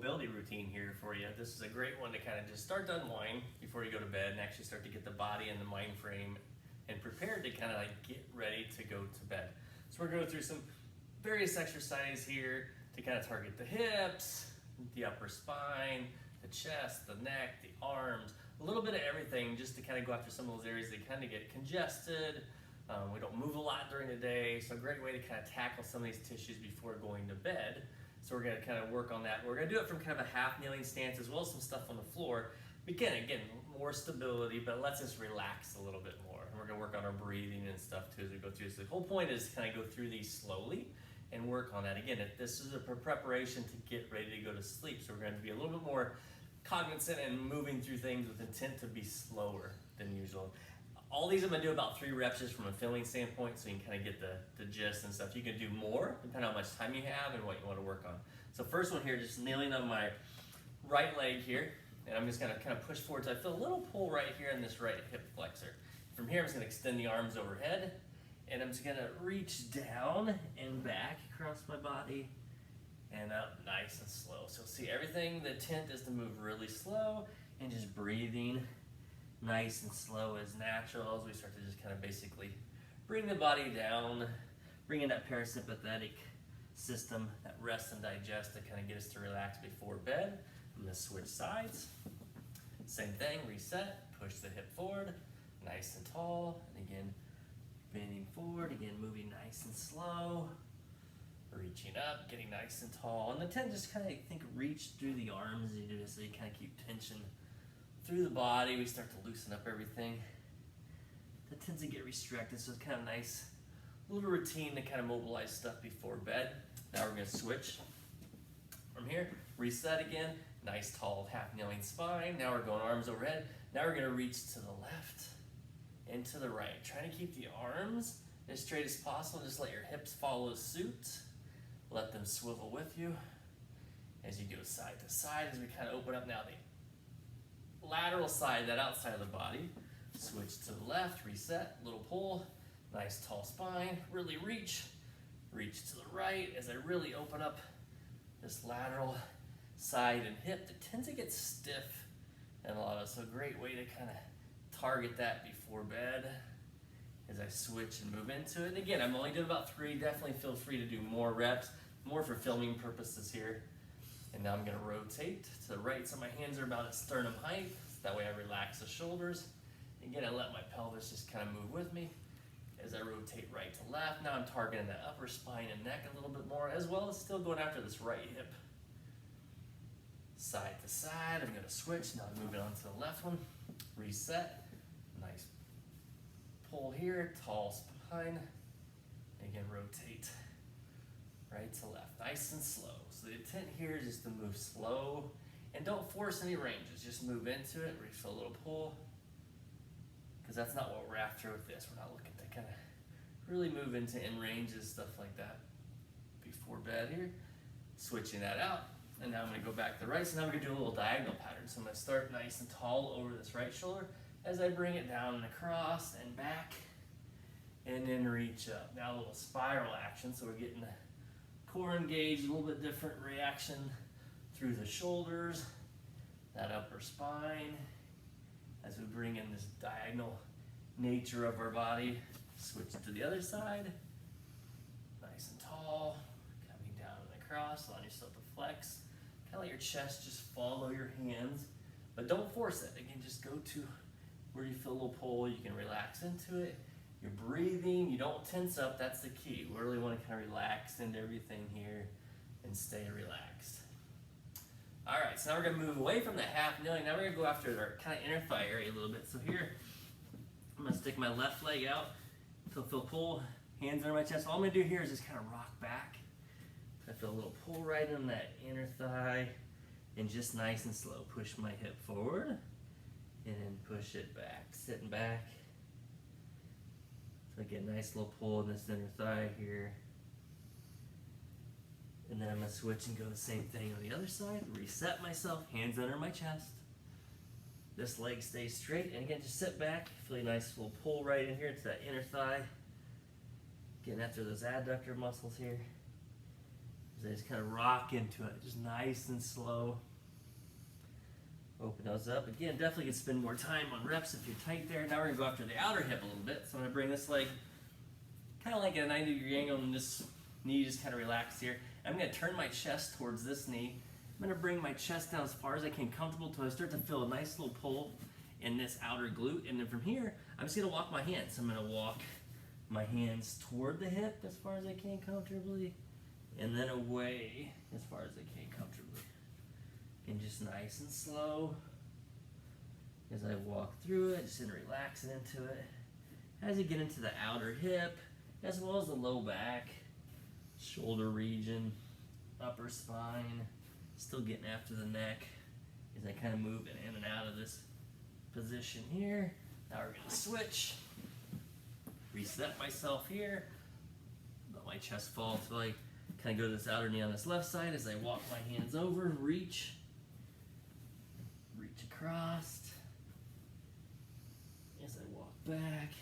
mobility routine here for you. This is a great one to kind of just start to unwind before you go to bed and actually start to get the body and the mind frame and prepared to kind of like get ready to go to bed. So we're going through some various exercises here to kind of target the hips, the upper spine, the chest, the neck, the arms, a little bit of everything just to kind of go after some of those areas that kind of get congested. We don't move a lot during the day, so a great way to kind of tackle some of these tissues before going to bed. So we're going to kind of work on that. We're going to do it from kind of a half kneeling stance as well as some stuff on the floor. Again, more stability, but lets us relax a little bit more. And we're going to work on our breathing and stuff too as we go through. So the whole point is to kind of go through these slowly and work on that. Again, if this is a preparation to get ready to go to sleep, so we're going to be a little bit more cognizant and moving through things with intent to be slower than usual. All these I'm going to do about 3 reps just from a feeling standpoint, so you can kind of get the gist and stuff. You can do more depending on how much time you have and what you want to work on. So first one here, just kneeling on my right leg here, and I'm just going to kind of push forward. So I feel a little pull right here in this right hip flexor. From here, I'm just going to extend the arms overhead, and I'm just going to reach down and back across my body and up nice and slow. So see everything, the intent is to move really slow and just breathing nice and slow as natural as we start to just kind of basically bring the body down, bring in that parasympathetic system, that rest and digest to kind of get us to relax before bed. I'm going to switch sides. Same thing, reset, push the hip forward, nice and tall, and again, bending forward, again, moving nice and slow, reaching up, getting nice and tall. And the intent just kind of reach through the arms as you do this, so you kind of keep tension through the body. We start to loosen up everything that tends to get restricted, so it's kind of nice little routine to kind of mobilize stuff before bed. Now we're going to switch from here, reset again, nice tall half kneeling spine. Now we're going arms overhead. Now we're going to reach to the left and to the right, trying to keep the arms as straight as possible. Just let your hips follow suit, let them swivel with you as you go side to side as we kind of open up now the lateral side, that outside of the body. Switch to the left, reset, little pull, nice tall spine, really reach to the right as I really open up this lateral side and hip that tends to get stiff and a lot of, so a great way to kind of target that before bed as I switch and move into it. And again, I'm only doing about 3, definitely feel free to do more reps, more for filming purposes here. And now I'm going to rotate to the right, so my hands are about at sternum height. So that way I relax the shoulders. Again, I let my pelvis just kind of move with me as I rotate right to left. Now I'm targeting the upper spine and neck a little bit more, as well as still going after this right hip. Side to side, I'm going to switch. Now I'm moving on to the left one. Reset. Nice pull here, tall spine. Again, rotate right to left, nice and slow. So the intent here is just to move slow and don't force any ranges. Just move into it, reach for a little pull, because that's not what we're after with this. We're not looking to kind of really move into in ranges, stuff like that before bed here. Switching that out, and now I'm going to go back to the right. So now we're going to do a little diagonal pattern. So I'm going to start nice and tall over this right shoulder as I bring it down and across and back, and then reach up. Now a little spiral action, so we're getting the core engaged, a little bit different reaction through the shoulders, that upper spine, as we bring in this diagonal nature of our body. Switch to the other side, nice and tall, coming down and across, allow yourself to flex. Kind of let your chest just follow your hands, but don't force it. Again, just go to where you feel a little pull, you can relax into it. You're breathing, you don't tense up, that's the key. We really want to kind of relax into everything here and stay relaxed. All right, so now we're going to move away from the half kneeling. Now we're going to go after our kind of inner thigh area a little bit. So here, I'm going to stick my left leg out, feel pull, hands under my chest. All I'm going to do here is just kind of rock back. I feel a little pull right in that inner thigh, and just nice and slow. Push my hip forward, and then push it back, sitting back. So again, nice little pull in this inner thigh here. And then I'm going to switch and go the same thing on the other side. Reset myself, hands under my chest. This leg stays straight. And again, just sit back. Feel a nice little pull right in here to that inner thigh. Getting after those adductor muscles here. As I just kind of rock into it, just nice and slow. Open those up. Again, definitely can spend more time on reps if you're tight there. Now we're gonna go after the outer hip a little bit. So I'm gonna bring this leg kind of like at a 90-degree angle, and this knee just kind of relaxed here. I'm gonna turn my chest towards this knee. I'm gonna bring my chest down as far as I can, comfortable, till I start to feel a nice little pull in this outer glute. And then from here, I'm just gonna walk my hands. I'm gonna walk my hands toward the hip as far as I can comfortably, and then away as far as I can comfortably. And just nice and slow as I walk through it, just gonna relax it into it. As you get into the outer hip, as well as the low back, shoulder region, upper spine, still getting after the neck as I kind of move in and out of this position here. Now we're gonna switch, reset myself here, let my chest fall until I kind of go to this outer knee on this left side as I walk my hands over, reach across, as I walk back.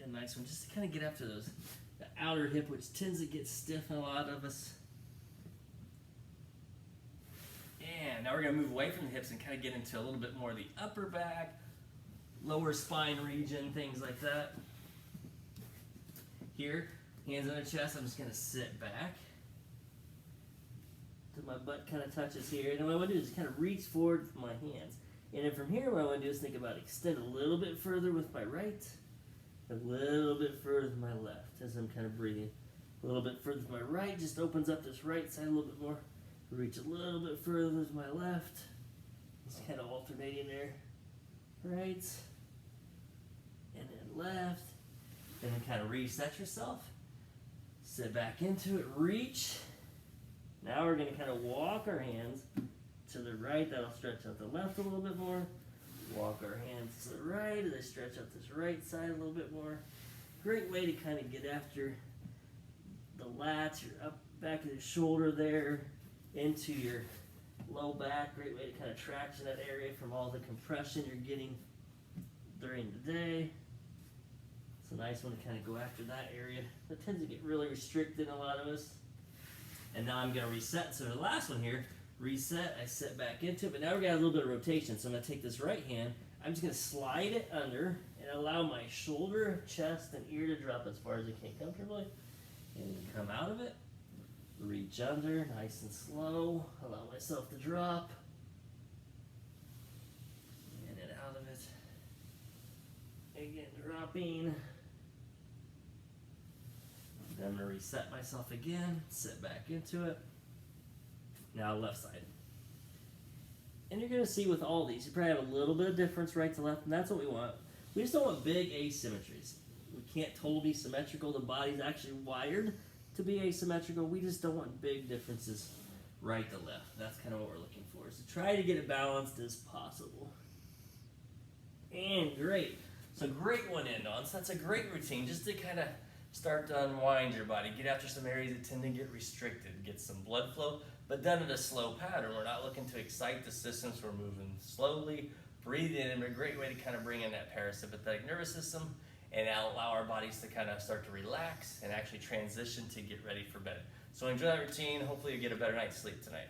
A nice one, just to kind of get after the outer hip, which tends to get stiff in a lot of us. And now we're going to move away from the hips and kind of get into a little bit more of the upper back, lower spine region, things like that. Here, hands on the chest, I'm just going to sit back till my butt kind of touches here. And then what I want to do is kind of reach forward with my hands. And then from here, what I want to do is think about extend a little bit further with my right, a little bit further with my left as I'm kind of breathing. A little bit further with my right, just opens up this right side a little bit more. Reach a little bit further with my left. Just kind of alternating there. Right. And then left. And then kind of reset yourself. Sit back into it, reach. Now we're going to kind of walk our hands to the right. That'll stretch out the left a little bit more. Walk our hands to the right as I stretch out this right side a little bit more. Great way to kind of get after the lats, your up back of the shoulder there, into your low back. Great way to kind of traction that area from all the compression you're getting during the day. It's a nice one to kind of go after that area. That tends to get really restricted in a lot of us. And now I'm going to reset. So the last one here, reset, I sit back into it, but now we've got a little bit of rotation. So I'm going to take this right hand, I'm just going to slide it under and allow my shoulder, chest, and ear to drop as far as I can comfortably. And then come out of it, reach under, nice and slow, allow myself to drop. And then out of it. Again, dropping. Then I'm going to reset myself again, sit back into it. Now left side. And you're going to see with all these, you probably have a little bit of difference right to left, and that's what we want. We just don't want big asymmetries. We can't totally be symmetrical. The body's actually wired to be asymmetrical. We just don't want big differences right to left. That's kind of what we're looking for. So try to get it balanced as possible. And great. So great one to end on. So that's a great routine just to kind of start to unwind your body, get after some areas that tend to get restricted, get some blood flow, but done in a slow pattern. We're not looking to excite the system, so we're moving slowly, breathing in. A great way to kind of bring in that parasympathetic nervous system and allow our bodies to kind of start to relax and actually transition to get ready for bed. So enjoy that routine. Hopefully you get a better night's sleep tonight.